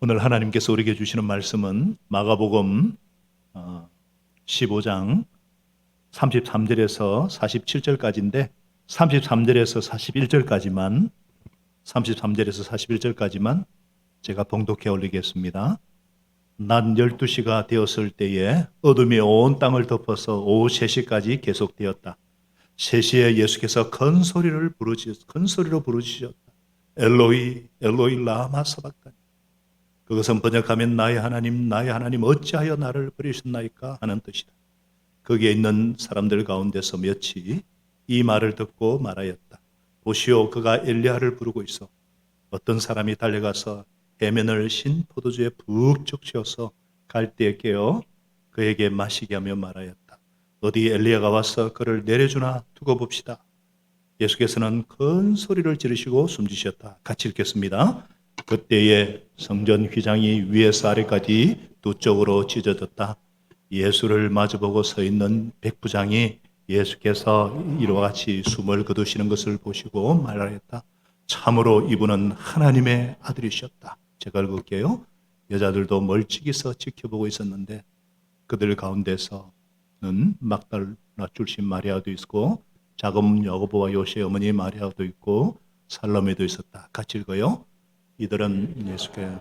오늘 하나님께서 우리에게 주시는 말씀은 마가복음 15장 33절에서 47절까지인데 33절에서 41절까지만 제가 봉독해 올리겠습니다. 낮 12시가 되었을 때에 어둠이 온 땅을 덮어서 오후 3시까지 계속되었다. 3시에 예수께서 큰 소리로 부르짖었다. 엘로이 엘로이 라마 사박다니. 그것은 번역하면 나의 하나님 어찌하여 나를 버리셨나이까 하는 뜻이다. 거기에 있는 사람들 가운데서 몇이 이 말을 듣고 말하였다. 보시오, 그가 엘리야를 부르고 있어. 어떤 사람이 달려가서 해면을 신 포도주에 푹 채워서 갈대에 깨어 그에게 마시게 하며 말하였다. 어디 엘리야가 와서 그를 내려주나 두고 봅시다. 예수께서는 큰 소리를 지르시고 숨지셨다. 같이 읽겠습니다. 그때에 성전 휘장이 위에서 아래까지 두 쪽으로 찢어졌다. 예수를 마주보고 서 있는 백부장이 예수께서 이와 같이 숨을 거두시는 것을 보시고 말하였다. 참으로 이분은 하나님의 아들이셨다. 제가 읽을게요. 여자들도 멀찍이 서 지켜보고 있었는데 그들 가운데서는 막달라 출신 마리아도 있고 자금 야고보와 요시의 어머니 마리아도 있고 살로메도 있었다. 같이 읽어요. 이들은 예수께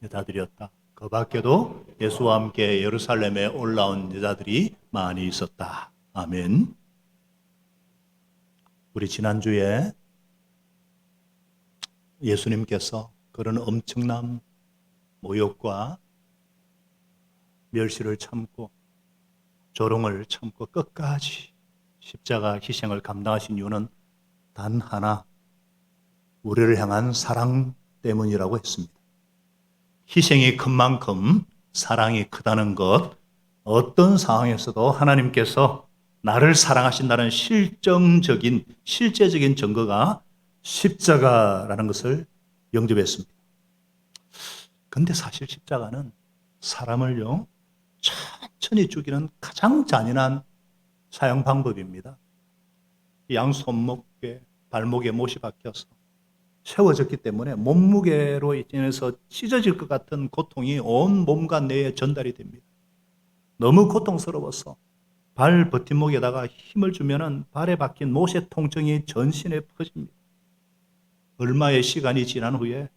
여자들이었다. 그 밖에도 예수와 함께 예루살렘에 올라온 여자들이 많이 있었다. 아멘. 우리 지난주에 예수님께서 그런 엄청난 모욕과 멸시를 참고 조롱을 참고 끝까지 십자가 희생을 감당하신 이유는 단 하나, 우리를 향한 사랑 때문이라고 했습니다. 희생이 큰 만큼 사랑이 크다는 것, 어떤 상황에서도 하나님께서 나를 사랑하신다는 실제적인 증거가 십자가라는 것을 영접했습니다. 그런데 사실 십자가는 사람을요, 천천히 죽이는 가장 잔인한 사형 방법입니다. 양 손목에 발목에 못이 박혀서 세워졌기 때문에 몸무게로 인해서 찢어질 것 같은 고통이 온 몸과 뇌에 전달이 됩니다. 너무 고통스러워서 발 버팀목에다가 힘을 주면은 발에 박힌 못의 통증이 전신에 퍼집니다. 얼마의 시간이 지난 후에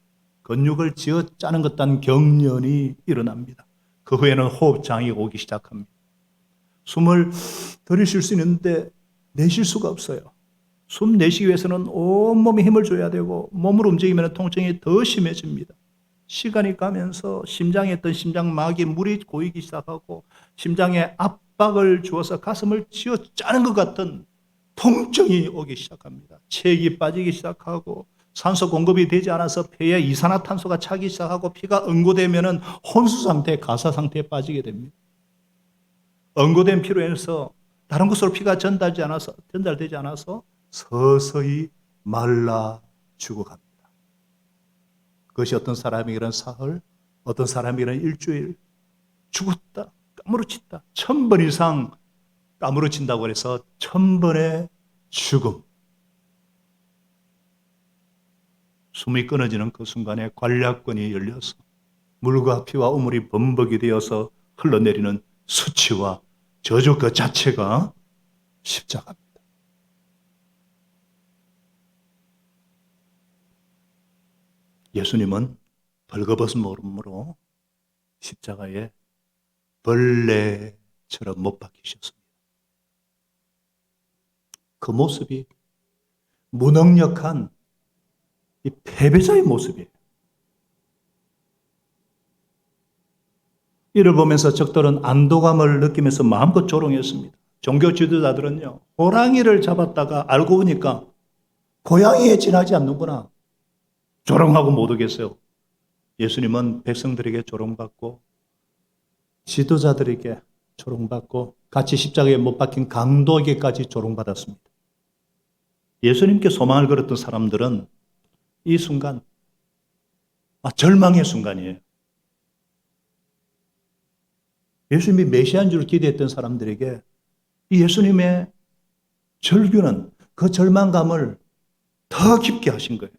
근육을 쥐어 짜는 것 같은 경련이 일어납니다. 그 후에는 호흡장애가 오기 시작합니다. 숨을 들이쉴 수 있는데 내쉴 수가 없어요. 숨 내쉬기 위해서는 온몸에 힘을 줘야 되고 몸을 움직이면 통증이 더 심해집니다. 시간이 가면서 심장에 있던 심장막에 물이 고이기 시작하고 심장에 압박을 주어서 가슴을 쥐어 짜는 것 같은 통증이 오기 시작합니다. 체액이 빠지기 시작하고 산소 공급이 되지 않아서 폐에 이산화탄소가 차기 시작하고 피가 응고되면 혼수 상태, 가사 상태에 빠지게 됩니다. 응고된 피로 인해서 다른 곳으로 피가 전달되지 않아서 서서히 말라 죽어갑니다. 그것이 어떤 사람에게는 사흘, 어떤 사람에게는 일주일, 죽었다, 까무러친다. 1000번 이상 까무러친다고 해서 1000번의 죽음. 숨이 끊어지는 그 순간에 관략근이 열려서 물과 피와 우물이 범벅이 되어서 흘러내리는 수치와 저주 그 자체가 십자가입니다. 예수님은 벌거벗은 몸으로 십자가에 벌레처럼 못 박히셨습니다. 그 모습이 무능력한 이 패배자의 모습이에요. 이를 보면서 적들은 안도감을 느끼면서 마음껏 조롱했습니다. 종교 지도자들은요, 호랑이를 잡았다가 알고 보니까 고양이에 지나지 않는구나. 조롱하고 못 오겠어요. 예수님은 백성들에게 조롱받고 지도자들에게 조롱받고 같이 십자가에 못 박힌 강도에게까지 조롱받았습니다. 예수님께 소망을 걸었던 사람들은 이 순간 절망의 순간이에요. 예수님이 메시아인 줄 기대했던 사람들에게 이 예수님의 절규는 그 절망감을 더 깊게 하신 거예요.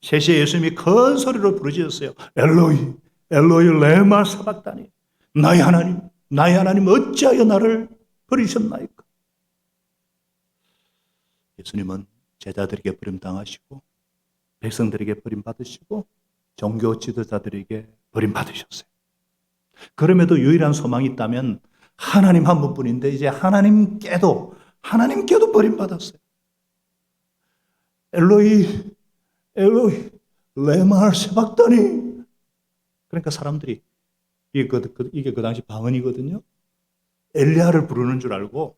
셋시에 예수님이 큰 소리로 부르짖었어요. 엘로이, 엘로이 레마 사박다니. 나의 하나님 어찌하여 나를 버리셨나이까. 예수님은 제자들에게 버림당하시고 백성들에게 버림받으시고 종교 지도자들에게 버림받으셨어요. 그럼에도 유일한 소망이 있다면 하나님 한 분뿐인데 이제 하나님께도 버림받았어요. 엘로이 엘로이 레마 세박다니. 그러니까 사람들이 이게 그 당시 방언이거든요. 엘리야를 부르는 줄 알고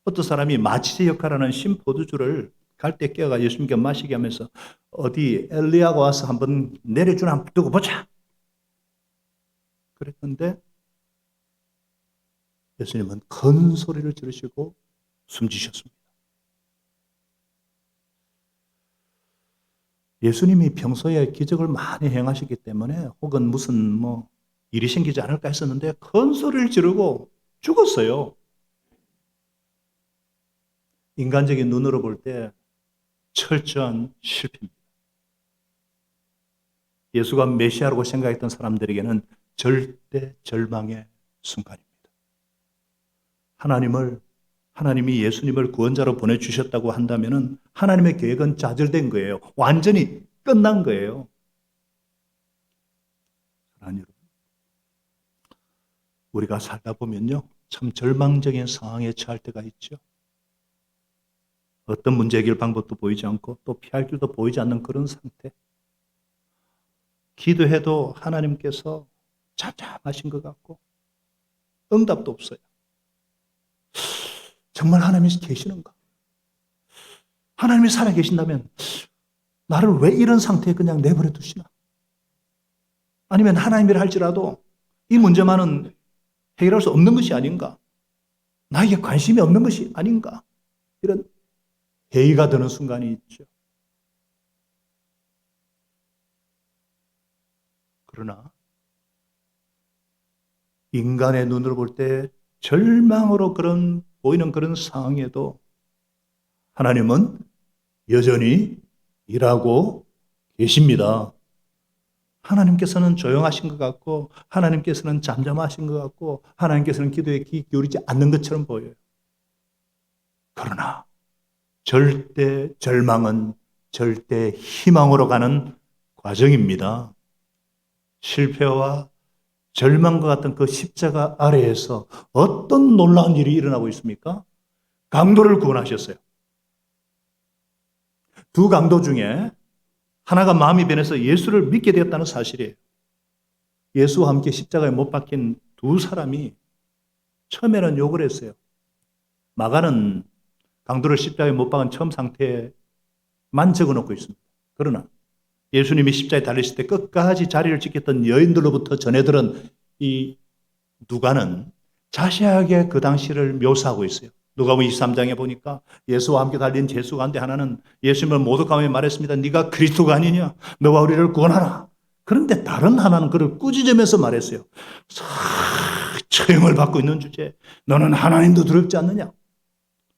어떤 사람이 마치제 역할하는 신포도주를 갈대 깨어가 예수님께 마시게 하면서 어디 엘리야가 와서 한번 내려주나 한번 두고 보자. 그랬는데 예수님은 큰 소리를 지르시고 숨지셨습니다. 예수님이 평소에 기적을 많이 행하시기 때문에 혹은 무슨 일이 생기지 않을까 했었는데 큰 소리를 지르고 죽었어요. 인간적인 눈으로 볼 때 철저한 실패입니다. 예수가 메시아라고 생각했던 사람들에게는 절대 절망의 순간입니다. 하나님이 예수님을 구원자로 보내주셨다고 한다면 하나님의 계획은 좌절된 거예요. 완전히 끝난 거예요. 여러분, 우리가 살다 보면요, 참 절망적인 상황에 처할 때가 있죠. 어떤 문제 해결 방법도 보이지 않고 또 피할 길도 보이지 않는 그런 상태. 기도해도 하나님께서 잠잠하신 것 같고 응답도 없어요. 정말 하나님이 계시는가? 하나님이 살아계신다면 나를 왜 이런 상태에 그냥 내버려 두시나? 아니면 하나님이라 할지라도 이 문제만은 해결할 수 없는 것이 아닌가? 나에게 관심이 없는 것이 아닌가? 이런 회의가 드는 순간이 있죠. 그러나 인간의 눈으로 볼 때 절망으로 보이는 그런 상황에도 하나님은 여전히 일하고 계십니다. 하나님께서는 조용하신 것 같고 하나님께서는 잠잠하신 것 같고 하나님께서는 기도에 귀 기울이지 않는 것처럼 보여요. 그러나 절대 절망은 절대 희망으로 가는 과정입니다. 실패와 절망과 같은 그 십자가 아래에서 어떤 놀라운 일이 일어나고 있습니까? 강도를 구원하셨어요. 두 강도 중에 하나가 마음이 변해서 예수를 믿게 되었다는 사실이에요. 예수와 함께 십자가에 못 박힌 두 사람이 처음에는 욕을 했어요. 마가는 강도를 십자가에 못 박은 처음 상태만 적어놓고 있습니다. 그러나 예수님이 십자가에 달리실 때 끝까지 자리를 지켰던 여인들로부터 전해들은 이 누가는 자세하게 그 당시를 묘사하고 있어요. 누가복음 23장에 보니까 예수와 함께 달린 제수 가운데 하나는 예수님을 모독하며 말했습니다. 네가 그리스도가 아니냐? 너와 우리를 구원하라. 그런데 다른 하나는 그를 꾸짖으면서 말했어요. 처형을 받고 있는 주제에 너는 하나님도 두렵지 않느냐?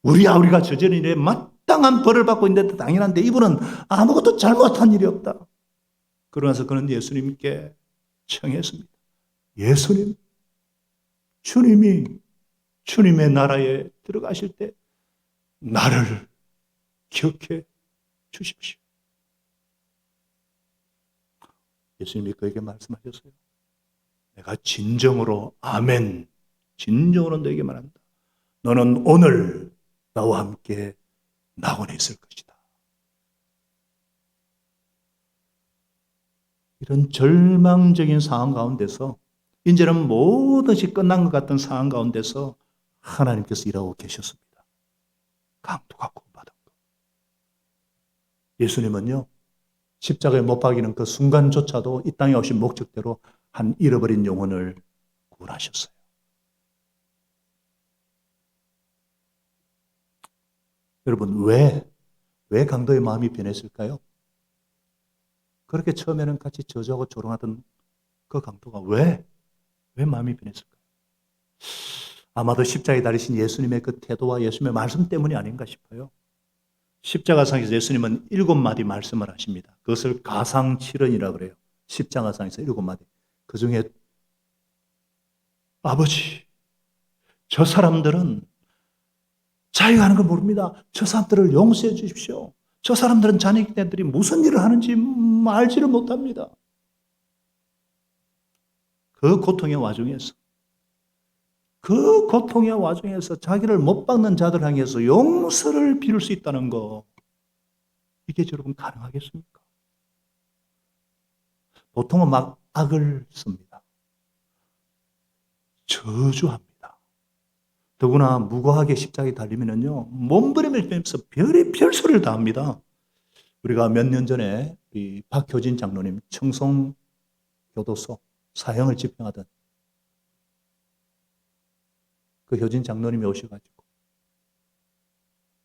우리가 저지른 일에 마땅한 벌을 받고 있는데 당연한데 이분은 아무것도 잘못한 일이 없다. 그러면서 그는 예수님께 청했습니다. 예수님, 주님의 나라에 들어가실 때 나를 기억해 주십시오. 예수님이 그에게 말씀하셨어요. 내가 진정으로 아멘, 진정으로 너에게 말한다. 너는 오늘 나와 함께 낙원에 있을 것이다. 이런 절망적인 상황 가운데서 이제는 모든 것이 끝난 것 같은 상황 가운데서 하나님께서 일하고 계셨습니다. 강도가 구원받은 것. 예수님은요, 십자가에 못 박이는 그 순간조차도 이 땅에 오신 목적대로 한 잃어버린 영혼을 구원하셨어요. 여러분, 왜 강도의 마음이 변했을까요? 그렇게 처음에는 같이 저주하고 조롱하던 그 강도가 왜 마음이 변했을까요? 아마도 십자가에 달리신 예수님의 그 태도와 예수님의 말씀 때문이 아닌가 싶어요. 십자가상에서 예수님은 7마디 말씀을 하십니다. 그것을 가상칠언이라고 그래요. 십자가상에서 7마디. 그 중에 아버지, 저 사람들은 자기가 하는 걸 모릅니다. 저 사람들을 용서해 주십시오. 저 사람들은 자녀들이 무슨 일을 하는지 알지를 못합니다. 그 고통의 와중에서 자기를 못 박는 자들 향해서 용서를 빌을 수 있다는 거, 이게 여러분 가능하겠습니까? 보통은 막 악을 씁니다. 저주합니다. 더구나 무고하게 십자가에 달리면요, 몸부림을 서 별소리를 다 합니다. 우리가 몇 년 전에 우리 박효진 장로님 청송교도소 사형을 집행하던 그 효진 장로님이 오셔가지고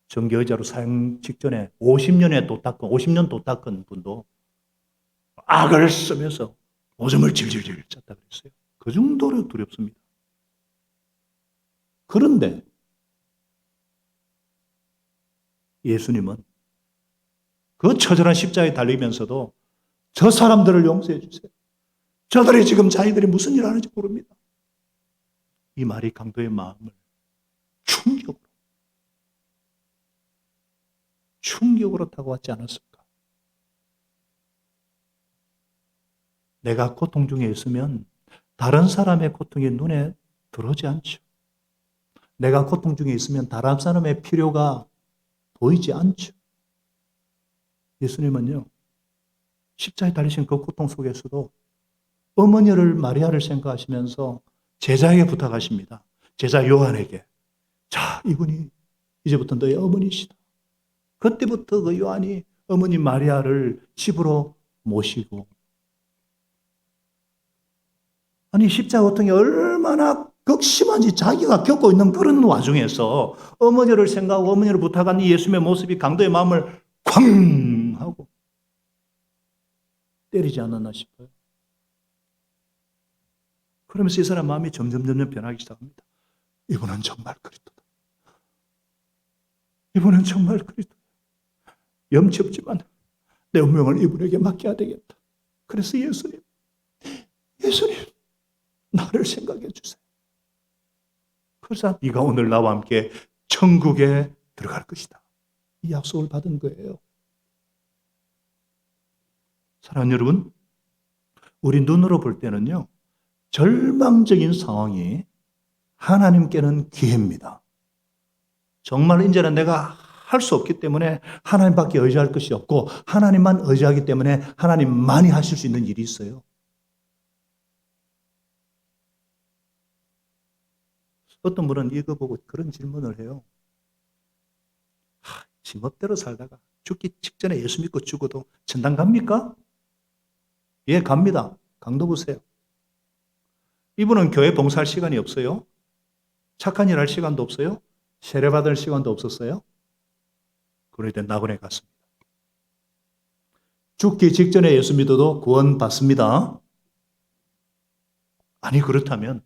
정교의자로 사형 직전에 50년 도 닦은 분도 악을 쓰면서 오줌을 질질질 짰다 그랬어요. 그 정도로 두렵습니다. 그런데 예수님은 그 처절한 십자가에 달리면서도 저 사람들을 용서해 주세요. 저들이 지금 자기들이 무슨 일을 하는지 모릅니다. 이 말이 강도의 마음을 충격으로 타고 왔지 않았을까? 내가 고통 중에 있으면 다른 사람의 고통이 눈에 들어오지 않죠. 내가 고통 중에 있으면 다른 사람의 필요가 보이지 않죠. 예수님은요, 십자가에 달리신 그 고통 속에서도 어머니를 마리아를 생각하시면서 제자에게 부탁하십니다. 제자 요한에게, 자, 이분이 이제부터 너의 어머니시다. 그때부터 그 요한이 어머니 마리아를 집으로 모시고, 아니 십자가 고통이 얼마나 극심한지 자기가 겪고 있는 그런 와중에서 어머니를 생각하고 어머니를 부탁한 이 예수님의 모습이 강도의 마음을 쾅 하고 때리지 않았나 싶어요. 그러면서 이 사람 마음이 점점 변하기 시작합니다. 이분은 정말 그리스도다. 이분은 정말 그리스도다. 염치 없지만 내 운명을 이분에게 맡겨야 되겠다. 그래서 예수님 나를 생각해 주세요. 그래서 네가 오늘 나와 함께 천국에 들어갈 것이다. 이 약속을 받은 거예요. 사랑하는 여러분, 우리 눈으로 볼 때는요, 절망적인 상황이 하나님께는 기회입니다. 정말 이제는 내가 할 수 없기 때문에 하나님밖에 의지할 것이 없고 하나님만 의지하기 때문에 하나님만이 하실 수 있는 일이 있어요. 어떤 분은 이거 보고 그런 질문을 해요. 지멋대로 살다가 죽기 직전에 예수 믿고 죽어도 천당 갑니까? 예, 갑니다. 강도 보세요. 이분은 교회 봉사할 시간이 없어요. 착한 일 할 시간도 없어요. 세례받을 시간도 없었어요. 그런데 낙원에 갔습니다. 죽기 직전에 예수 믿어도 구원 받습니다. 아니 그렇다면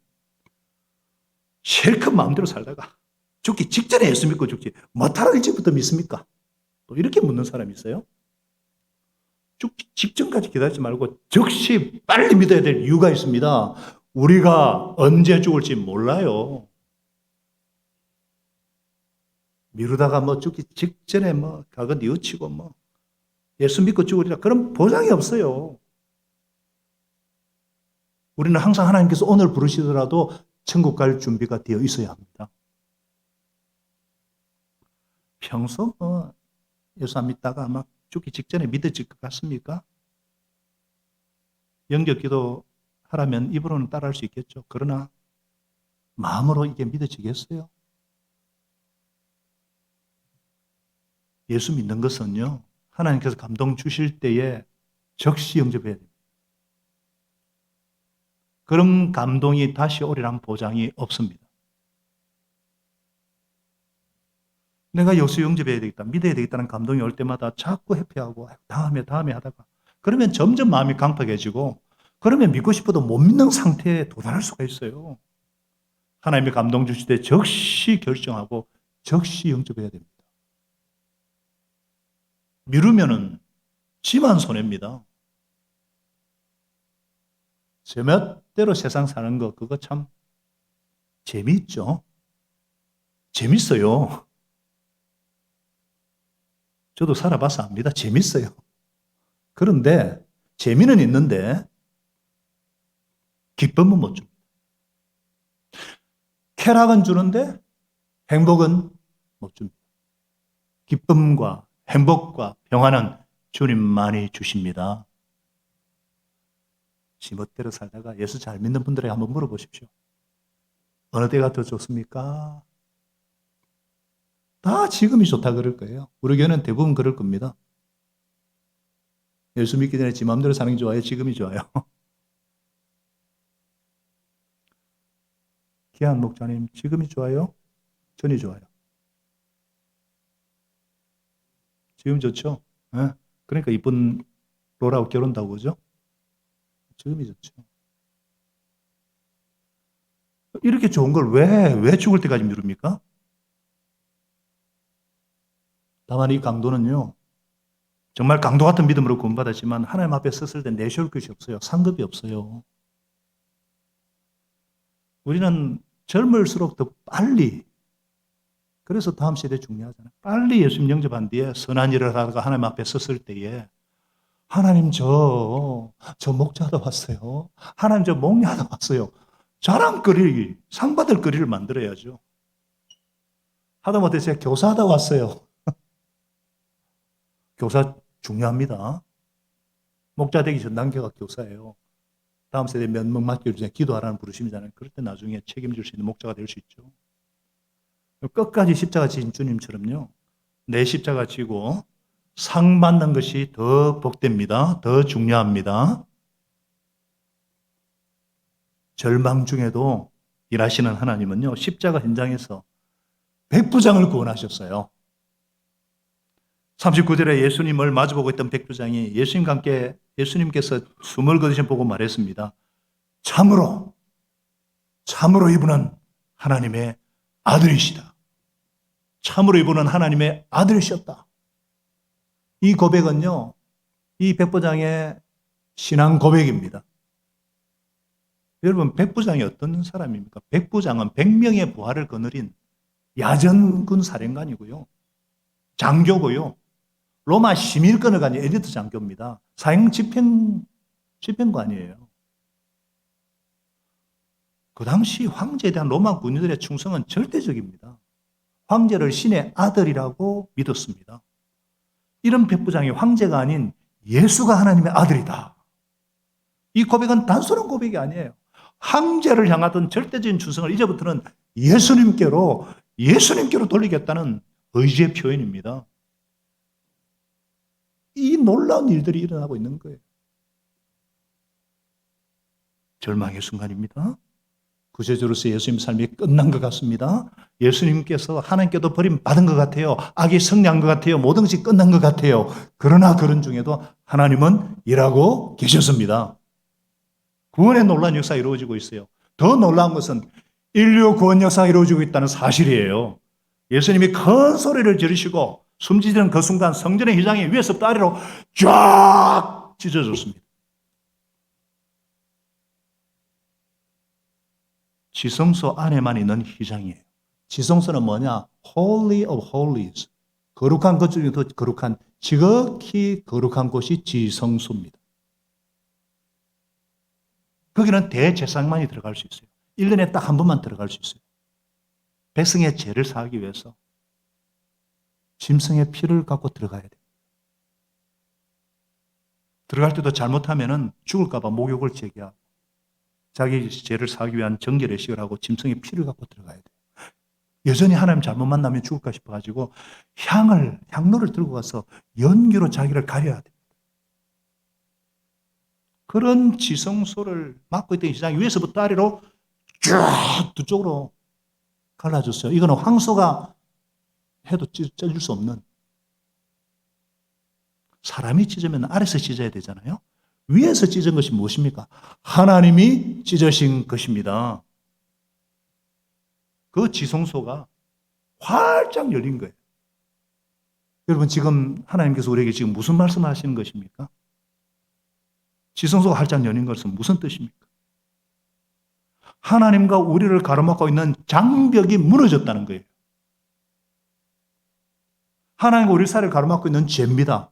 실컷 마음대로 살다가 죽기 직전에 예수 믿고 죽지 뭐하러 일찍부터 믿습니까? 또 이렇게 묻는 사람이 있어요. 죽기 직전까지 기다리지 말고 즉시 빨리 믿어야 될 이유가 있습니다. 우리가 언제 죽을지 몰라요. 미루다가 죽기 직전에 가거 뉘우치고 예수 믿고 죽으리라 그런 보장이 없어요. 우리는 항상 하나님께서 오늘 부르시더라도 천국 갈 준비가 되어 있어야 합니다. 평소 예수 안 믿다가 죽기 직전에 믿어질 것 같습니까? 영접 기도 하라면 입으로는 따라할 수 있겠죠. 그러나 마음으로 이게 믿어지겠어요? 예수 믿는 것은요, 하나님께서 감동 주실 때에 즉시 영접해야 됩니다. 그런 감동이 다시 오리란 보장이 없습니다. 내가 예수 영접해야 되겠다, 믿어야 되겠다는 감동이 올 때마다 자꾸 회피하고 다음에 하다가 그러면 점점 마음이 강팍해지고 그러면 믿고 싶어도 못 믿는 상태에 도달할 수가 있어요. 하나님의 감동 주실 때 즉시 결정하고 즉시 영접해야 됩니다. 미루면은 지만 손해입니다. 제멋대로 세상 사는 거 그거 참 재미있죠. 재밌어요. 저도 살아봐서 압니다. 재밌어요. 그런데 재미는 있는데 기쁨은 못 줍니다. 쾌락은 주는데 행복은 못 줍니다. 기쁨과 행복과 평안은 주님만이 주십니다. 지멋대로 살다가 예수 잘 믿는 분들에게 한번 물어보십시오. 어느 때가 더 좋습니까? 다 지금이 좋다 그럴 거예요. 우리 교회는 대부분 그럴 겁니다. 예수 믿기 전에 지 마음대로 사는 게 좋아요? 지금이 좋아요? 기한 목사님, 지금이 좋아요? 전이 좋아요? 지금 좋죠? 네? 그러니까 이쁜 로라하고 결혼다고 그러죠? 지금이 좋죠. 이렇게 좋은 걸 왜 죽을 때까지 미룹니까? 다만 이 강도는요, 정말 강도 같은 믿음으로 구원받았지만 하나님 앞에 섰을 때 내세울 것이 없어요. 상급이 없어요. 우리는 젊을수록 더 빨리, 그래서 다음 세대 중요하잖아요. 빨리 예수님 영접한 뒤에 선한 일을 하다가 하나님 앞에 섰을 때에 하나님 저 목자하다 왔어요. 하나님 저 목리하다 왔어요. 자랑거리, 상 받을 거리를 만들어야죠. 하다못해 제가 교사하다 왔어요. 교사 중요합니다. 목자 되기 전 단계가 교사예요. 다음 세대 면목 맡기를 전에 기도하라는 부르심이잖아요. 그럴 때 나중에 책임질 수 있는 목자가 될 수 있죠. 끝까지 십자가 지신 주님처럼요. 내 십자가 지고 상 받는 것이 더 복됩니다. 더 중요합니다. 절망 중에도 일하시는 하나님은요. 십자가 현장에서 백부장을 구원하셨어요. 39절에 예수님을 마주보고 있던 백부장이 예수님과 함께 예수님께서 숨을 거두신 보고 말했습니다. 참으로 이분은 하나님의 아들이시다. 참으로 이분은 하나님의 아들이셨다. 이 고백은요, 이 백부장의 신앙 고백입니다. 여러분, 백부장이 어떤 사람입니까? 백부장은 100명의 부하를 거느린 야전군 사령관이고요. 장교고요. 로마 시민권을 가진 엘리트 장교입니다. 사형 집행관이에요. 그 당시 황제에 대한 로마 군인들의 충성은 절대적입니다. 황제를 신의 아들이라고 믿었습니다. 이런 백부장이 황제가 아닌 예수가 하나님의 아들이다. 이 고백은 단순한 고백이 아니에요. 황제를 향하던 절대적인 충성을 이제부터는 예수님께로 돌리겠다는 의지의 표현입니다. 이 놀라운 일들이 일어나고 있는 거예요. 절망의 순간입니다. 구세주로서 예수님 삶이 끝난 것 같습니다. 예수님께서 하나님께도 버림받은 것 같아요. 악이 승리한 것 같아요. 모든 것이 끝난 것 같아요. 그러나 그런 중에도 하나님은 일하고 계셨습니다. 구원의 놀라운 역사가 이루어지고 있어요. 더 놀라운 것은 인류 구원 역사가 이루어지고 있다는 사실이에요. 예수님이 큰 소리를 지르시고 숨지는 그 순간 성전의 휘장이 위에서부터 아래로 쫙 찢어졌습니다. 지성소 안에만 있는 휘장이에요. 지성소는 뭐냐? Holy of Holies. 거룩한 것 중에도 거룩한, 지극히 거룩한 곳이 지성소입니다. 거기는 대제사장만이 들어갈 수 있어요. 1년에 딱 한 번만 들어갈 수 있어요. 백성의 죄를 사하기 위해서 짐승의 피를 갖고 들어가야 돼요. 들어갈 때도 잘못하면 죽을까 봐 목욕을 제기하고 자기 죄를 사하기 위한 정결의 식을 하고 짐승의 피를 갖고 들어가야 돼요. 여전히 하나님 잘못 만나면 죽을까 싶어가지고 향로를 들고 가서 연기로 자기를 가려야 돼요. 그런 지성소를 맡고 있던 시장이 위에서부터 아래로 쫙 두 쪽으로 갈라졌어요. 이거는 황소가 해도 찢을 수 없는, 사람이 찢으면 아래서 찢어야 되잖아요. 위에서 찢은 것이 무엇입니까? 하나님이 찢으신 것입니다. 그 지성소가 활짝 열린 거예요. 여러분, 지금 하나님께서 우리에게 지금 무슨 말씀을 하시는 것입니까? 지성소가 활짝 열린 것은 무슨 뜻입니까? 하나님과 우리를 가로막고 있는 장벽이 무너졌다는 거예요. 하나님과 우리 사이를 가로막고 있는 죄입니다.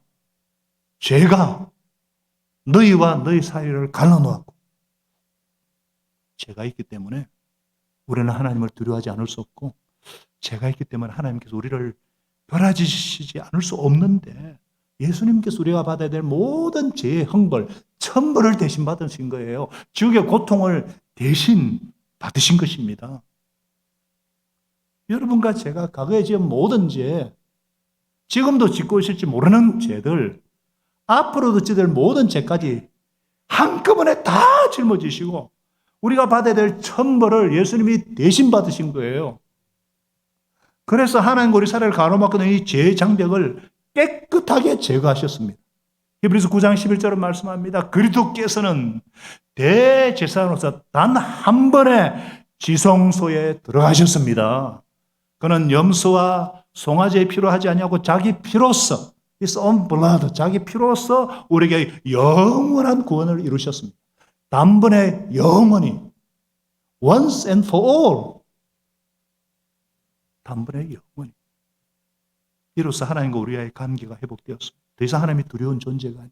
죄가 너희와 너희 사이를 갈라놓았고, 죄가 있기 때문에 우리는 하나님을 두려워하지 않을 수 없고, 죄가 있기 때문에 하나님께서 우리를 벌하시지 않을 수 없는데, 예수님께서 우리가 받아야 될 모든 죄의 형벌, 천벌을 대신 받으신 거예요. 지옥의 고통을 대신 받으신 것입니다. 여러분과 제가 과거에 지은 모든 죄, 지금도 짓고 있을지 모르는 죄들, 앞으로도 짓을 모든 죄까지 한꺼번에 다 짊어지시고 우리가 받아야 될 천벌을 예수님이 대신 받으신 거예요. 그래서 하나님과 우리 사회를 가로막고 있는 이 죄의 장벽을 깨끗하게 제거하셨습니다. 히브리서 9장 11절은 말씀합니다. 그리스도께서는 대제사장으로서 단 한 번에 지성소에 들어가셨습니다. 그는 염소와 송아지의 피로 하지 아니하고 자기 피로써, His own blood, 자기 피로써 우리에게 영원한 구원을 이루셨습니다. 단번에 영원히, once and for all, 단번에 영원히. 이로써 하나님과 우리와의 관계가 회복되었습니다. 더 이상 하나님이 두려운 존재가 아니에요.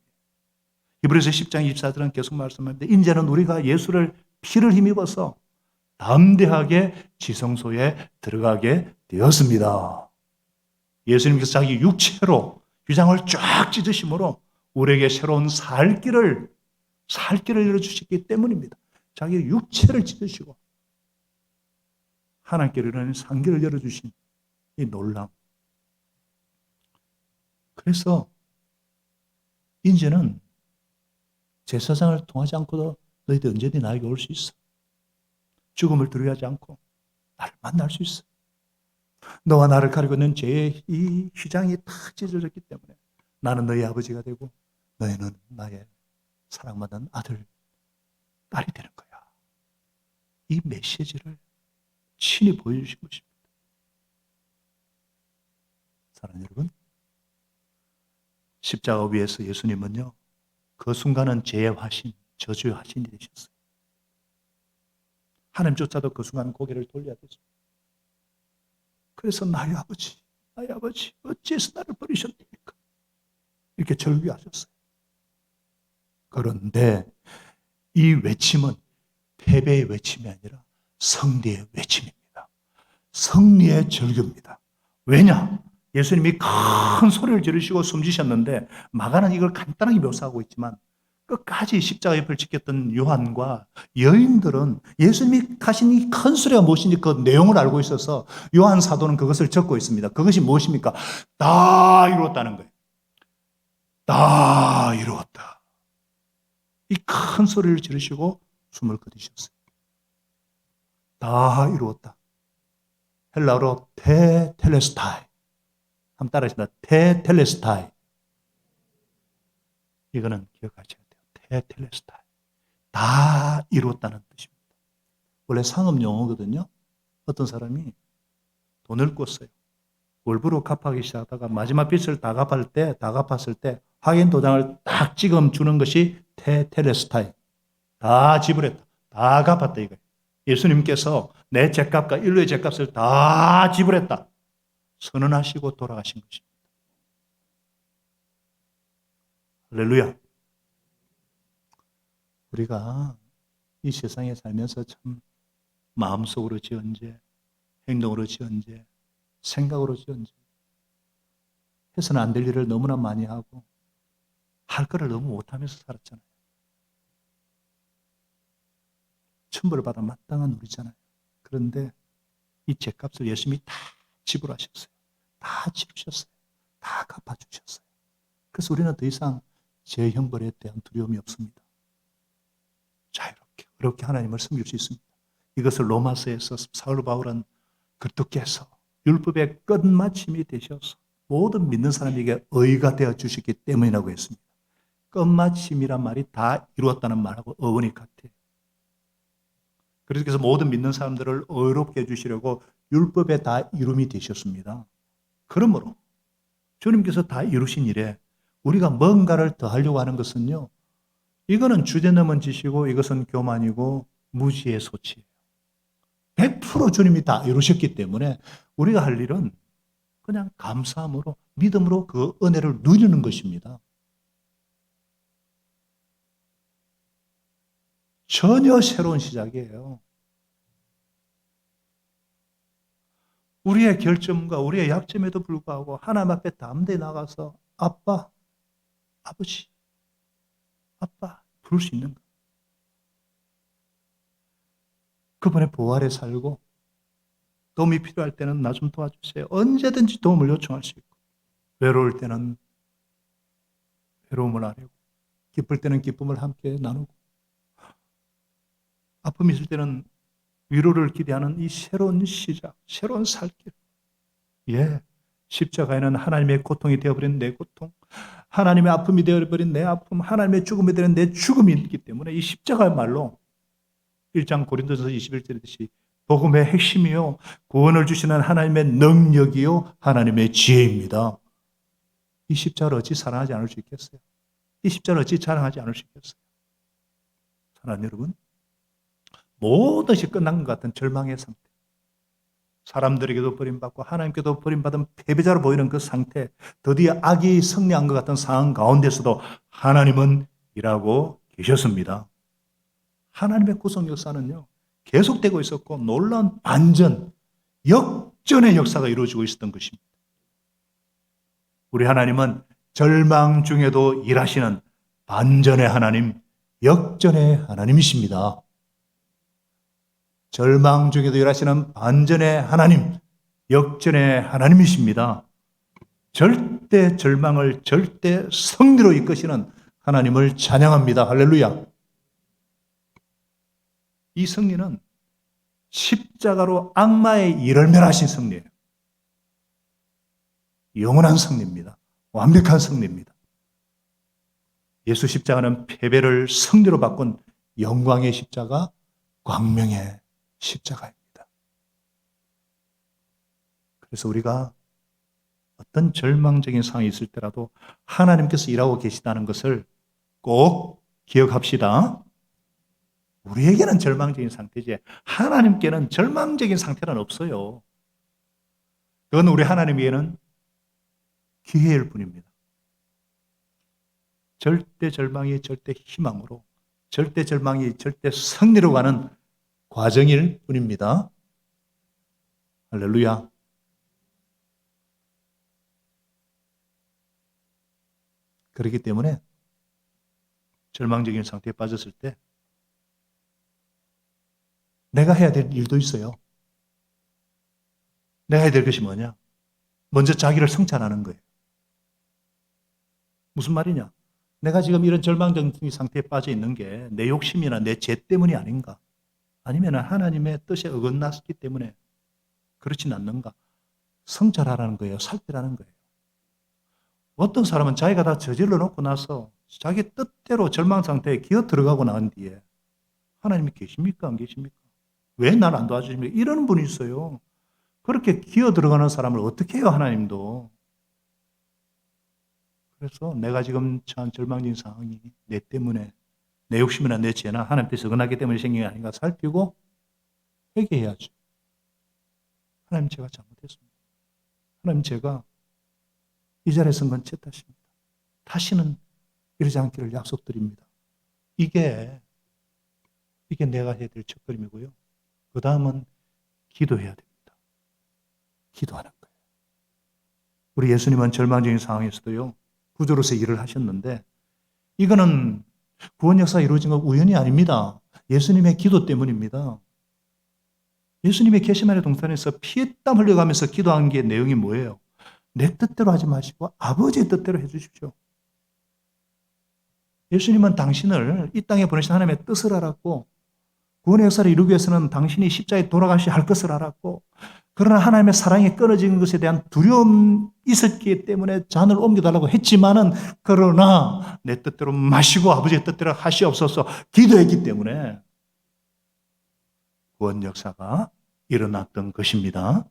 히브리서 10장 24절은 계속 말씀합니다. 이제는 우리가 예수를 피를 힘입어서 담대하게 지성소에 들어가게 되었습니다. 예수님께서 자기 육체로 휘장을 쫙 찢으심으로 우리에게 새로운 살 길을 열어주셨기 때문입니다. 자기 육체를 찢으시고 하나님께 이르는 상길을 열어주신 이 놀람. 그래서 이제는 제사장을 통하지 않고도 너희들 언제든지 나에게 올 수 있어. 죽음을 두려워하지 않고 나를 만날 수 있어. 너와 나를 가리고 있는 죄의 이 휘장이 탁 찢어졌기 때문에 나는 너희 아버지가 되고 너희는 나의 사랑받는 아들, 딸이 되는 거야. 이 메시지를 친히 보여주신 것입니다. 사랑하는 여러분, 십자가 위에서 예수님은요, 그 순간은 죄의 화신, 저주의 화신이 되셨어요. 하나님조차도 그 순간 고개를 돌려야 됐습니다. 그래서 나의 아버지, 어찌해서 나를 버리셨습니까? 이렇게 절규하셨어요. 그런데 이 외침은 패배의 외침이 아니라 승리의 외침입니다. 승리의 절규입니다. 왜냐? 예수님이 큰 소리를 지르시고 숨지셨는데 마가는 이걸 간단하게 묘사하고 있지만 끝까지 십자가 옆을 지켰던 요한과 여인들은 예수님이 하신 이 큰 소리가 무엇인지 그 내용을 알고 있어서 요한 사도는 그것을 적고 있습니다. 그것이 무엇입니까? 다 이루었다는 거예요. 다 이루었다. 이 큰 소리를 지르시고 숨을 거두셨어요. 다 이루었다. 헬라어로 테텔레스타이. 한번 따라하시다. 테텔레스타이. 이거는 기억하셔야 돼요. 테텔레스타이. 다 이루었다는 뜻입니다. 원래 상업 용어거든요. 어떤 사람이 돈을 꿨어요. 월부로 갚아기 시작하다가 마지막 빚을 다 갚았을 때 확인 도장을 딱 찍어 주는 것이 테텔레스타이. 다 지불했다. 다 갚았다 이거예요. 예수님께서 내 죄값과 인류의 죄값을 다 지불했다. 선언하시고 돌아가신 것입니다. 할렐루야. 우리가 이 세상에 살면서 참 마음속으로 지은 죄, 행동으로 지은 죄, 생각으로 지은 죄, 해서는 안 될 일을 너무나 많이 하고 할 거를 너무 못하면서 살았잖아요. 천벌을 받아 마땅한 우리잖아요. 그런데 이 죄값을 예수님이 다 지불하셨어요. 다 치르셨어요. 다 갚아주셨어요. 그래서 우리는 더 이상 죄 형벌에 대한 두려움이 없습니다. 자유롭게, 어렵게 하나님을 섬길 수 있습니다. 이것을 로마서에서 사울 바울은 그토께서 율법의 끝마침이 되셔서 모든 믿는 사람에게 의가 되어 주셨기 때문이라고 했습니다. 끝마침이란 말이 다 이루었다는 말하고 어원이 같아요. 그래서 모든 믿는 사람들을 의롭게 해주시려고 율법에 다 이름이 되셨습니다. 그러므로 주님께서 다 이루신 일에 우리가 뭔가를 더 하려고 하는 것은요, 이거는 주제넘은 짓이고 이것은 교만이고 무지의 소치예요. 100% 주님이 다 이루셨기 때문에 우리가 할 일은 그냥 감사함으로, 믿음으로 그 은혜를 누리는 것입니다. 전혀 새로운 시작이에요. 우리의 결점과 우리의 약점에도 불구하고 하나님 앞에 담대히 나가서 아빠, 아버지, 아빠 부를 수 있는 것. 그분의 보호 아래 살고 도움이 필요할 때는 나 좀 도와주세요. 언제든지 도움을 요청할 수 있고 외로울 때는 외로움을 나누고 기쁠 때는 기쁨을 함께 나누고 아픔이 있을 때는 위로를 기대하는 이 새로운 시작, 새로운 살길. 예, 십자가에는 하나님의 고통이 되어버린 내 고통, 하나님의 아픔이 되어버린 내 아픔, 하나님의 죽음이 되는 내 죽음이 있기 때문에 이 십자가야말로 1장 고린도전서 21절이듯이 복음의 핵심이요, 구원을 주시는 하나님의 능력이요, 하나님의 지혜입니다. 이 십자가를 어찌 사랑하지 않을 수 있겠어요? 이 십자가를 어찌 자랑하지 않을 수 있겠어요? 사랑하는 여러분, 모든 것이 끝난 것 같은 절망의 상태, 사람들에게도 버림받고 하나님께도 버림받은 패배자로 보이는 그 상태, 드디어 악이 승리한 것 같은 상황 가운데서도 하나님은 일하고 계셨습니다. 하나님의 구속 역사는요, 계속되고 있었고 놀라운 반전, 역전의 역사가 이루어지고 있었던 것입니다. 우리 하나님은 절망 중에도 일하시는 반전의 하나님, 역전의 하나님이십니다. 절망 중에도 일하시는 반전의 하나님, 역전의 하나님이십니다. 절대 절망을 절대 승리로 이끄시는 하나님을 찬양합니다. 할렐루야. 이 승리는 십자가로 악마의 일을 멸하신 승리예요. 영원한 승리입니다. 완벽한 승리입니다. 예수 십자가는 패배를 승리로 바꾼 영광의 십자가, 광명의 십자가입니다. 그래서 우리가 어떤 절망적인 상황이 있을 때라도 하나님께서 일하고 계시다는 것을 꼭 기억합시다. 우리에게는 절망적인 상태지 하나님께는 절망적인 상태는 없어요. 그건 우리 하나님에게는 기회일 뿐입니다. 절대 절망이 절대 희망으로, 절대 절망이 절대 승리로 가는 과정일 뿐입니다. 할렐루야. 그렇기 때문에 절망적인 상태에 빠졌을 때 내가 해야 될 일도 있어요. 내가 해야 될 것이 뭐냐? 먼저 자기를 성찰하는 거예요. 무슨 말이냐? 내가 지금 이런 절망적인 상태에 빠져 있는 게 내 욕심이나 내 죄 때문이 아닌가? 아니면 하나님의 뜻에 어긋났기 때문에 그렇진 않는가? 성찰하라는 거예요. 살피라는 거예요. 어떤 사람은 자기가 다 저질러 놓고 나서 자기 뜻대로 절망 상태에 기어 들어가고 난 뒤에 하나님이 계십니까? 안 계십니까? 왜 날 안 도와주십니까? 이러는 분이 있어요. 그렇게 기어 들어가는 사람을 어떻게 해요, 하나님도? 그래서 내가 지금 처한 절망적인 상황이 내 때문에, 내 욕심이나 내 죄나 하나님께서 어긋나기 때문에 생긴 게 아닌가 살피고 회개해야죠. 하나님, 제가 잘못했습니다. 하나님, 제가 이 자리에 선 건 제 탓입니다. 다시는 이러지 않기를 약속드립니다. 이게 내가 해야 될 첫걸음이고요. 그 다음은 기도해야 됩니다. 기도하는 거예요. 우리 예수님은 절망적인 상황에서도요, 구조로서 일을 하셨는데, 이거는 구원 역사가 이루어진 건 우연이 아닙니다. 예수님의 기도 때문입니다. 예수님의 겟세마네 동산에서 피땀 흘려가면서 기도한 게 내용이 뭐예요? 내 뜻대로 하지 마시고 아버지의 뜻대로 해주십시오. 예수님은 당신을 이 땅에 보내신 하나님의 뜻을 알았고, 구원의 역사를 이루기 위해서는 당신이 십자가에 돌아가셔야 할 것을 알았고, 그러나 하나님의 사랑이 끊어지는 것에 대한 두려움이 있었기 때문에 잔을 옮겨달라고 했지만은, 그러나 내 뜻대로 마시고 아버지의 뜻대로 하시옵소서 기도했기 때문에 구원 역사가 일어났던 것입니다.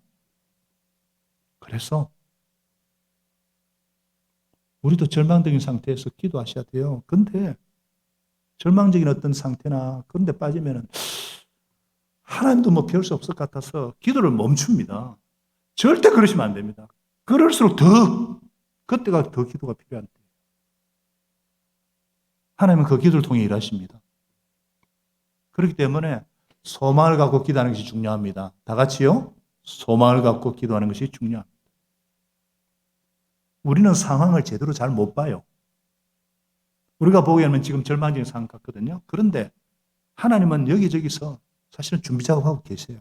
그래서 우리도 절망적인 상태에서 기도하셔야 돼요. 근데 절망적인 어떤 상태나 그런 데 빠지면은 하나님도 뭐 배울 수 없을 것 같아서 기도를 멈춥니다. 절대 그러시면 안 됩니다. 그럴수록 그때가 더 기도가 필요한 때예요. 하나님은 그 기도를 통해 일하십니다. 그렇기 때문에 소망을 갖고 기도하는 것이 중요합니다. 다 같이요? 소망을 갖고 기도하는 것이 중요합니다. 우리는 상황을 제대로 잘 못 봐요. 우리가 보기에는 지금 절망적인 상황 같거든요. 그런데 하나님은 여기저기서 사실은 준비 작업하고 계세요.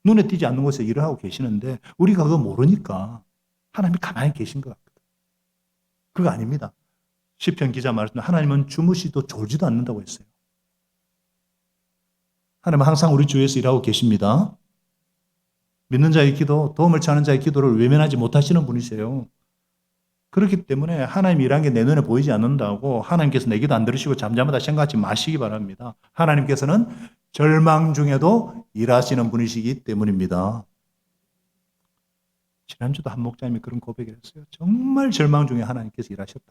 눈에 띄지 않는 곳에 일을 하고 계시는데 우리가 그거 모르니까 하나님이 가만히 계신 것 같거든요. 그거 아닙니다. 시편 기자 말씀 하나님은 주무시도 졸지도 않는다고 했어요. 하나님은 항상 우리 주위에서 일하고 계십니다. 믿는 자의 기도, 도움을 찾는 자의 기도를 외면하지 못하시는 분이세요. 그렇기 때문에 하나님 일한 게 내 눈에 보이지 않는다고 하나님께서 내 기도 안 들으시고 잠잠하다 생각하지 마시기 바랍니다. 하나님께서는 절망 중에도 일하시는 분이시기 때문입니다. 지난주도 한 목사님이 그런 고백을 했어요. 정말 절망 중에 하나님께서 일하셨다.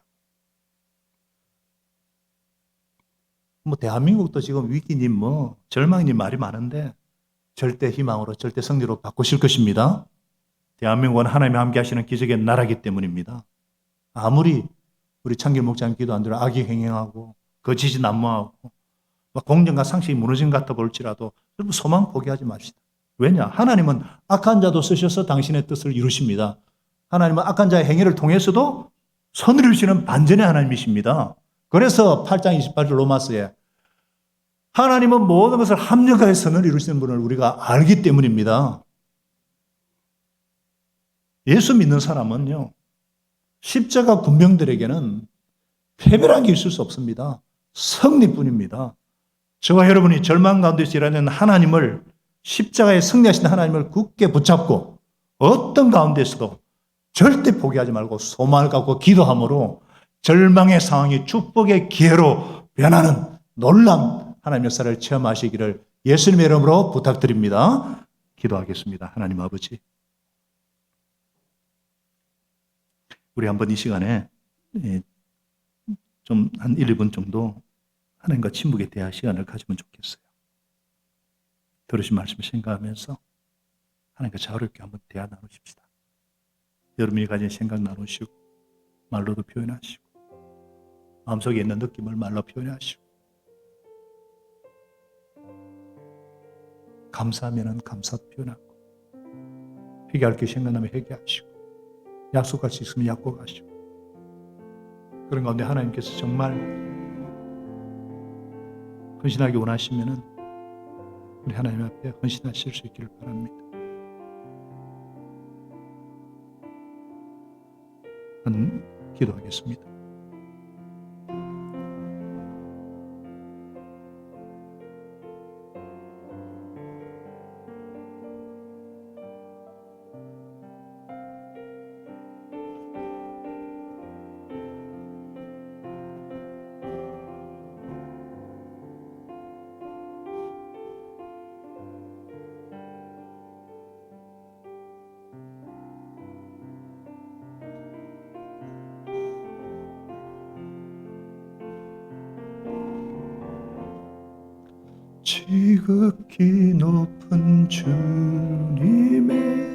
뭐 대한민국도 지금 위기님 절망님 말이 많은데 절대 희망으로 절대 승리로 바꾸실 것입니다. 대한민국은 하나님이 함께 하시는 기적의 나라이기 때문입니다. 아무리 우리 창길 목사님 기도 안 들어 악이 행행하고 거짓이 난무하고 공정과 상식이 무너진 것 같아 볼지라도 여러분 소망 포기하지 맙시다. 왜냐? 하나님은 악한 자도 쓰셔서 당신의 뜻을 이루십니다. 하나님은 악한 자의 행위를 통해서도 선을 이루시는 반전의 하나님이십니다. 그래서 8장 28절 로마서에 하나님은 모든 것을 합력하여 선을 이루시는 분을 우리가 알기 때문입니다. 예수 믿는 사람은요, 십자가 군병들에게는 패배란 게 있을 수 없습니다. 승리뿐입니다. 저와 여러분이 절망 가운데서 일하는 하나님을, 십자가에 승리하신 하나님을 굳게 붙잡고 어떤 가운데서도 절대 포기하지 말고 소망을 갖고 기도함으로 절망의 상황이 축복의 기회로 변하는 놀라운 하나님의 역사를 체험하시기를 예수님의 이름으로 부탁드립니다. 기도하겠습니다. 하나님 아버지, 우리 한번 이 시간에 좀 한 1, 2분 정도 하나님과 친목에 대한 시간을 가지면 좋겠어요. 들으신 말씀을 생각하면서 하나님과 자유롭게 한번 대화 나누십시다. 여러분이 가진 생각 나누시고 말로도 표현하시고 마음속에 있는 느낌을 말로 표현하시고 감사하면 감사도 표현하고 회개할 게 생각나면 회개하시고 약속할 수 있으면 약속하시고 그런 가운데 하나님께서 정말 헌신하기 원하시면은 우리 하나님 앞에 헌신하실 수 있기를 바랍니다. 기도하겠습니다. 지극히 높은 주님의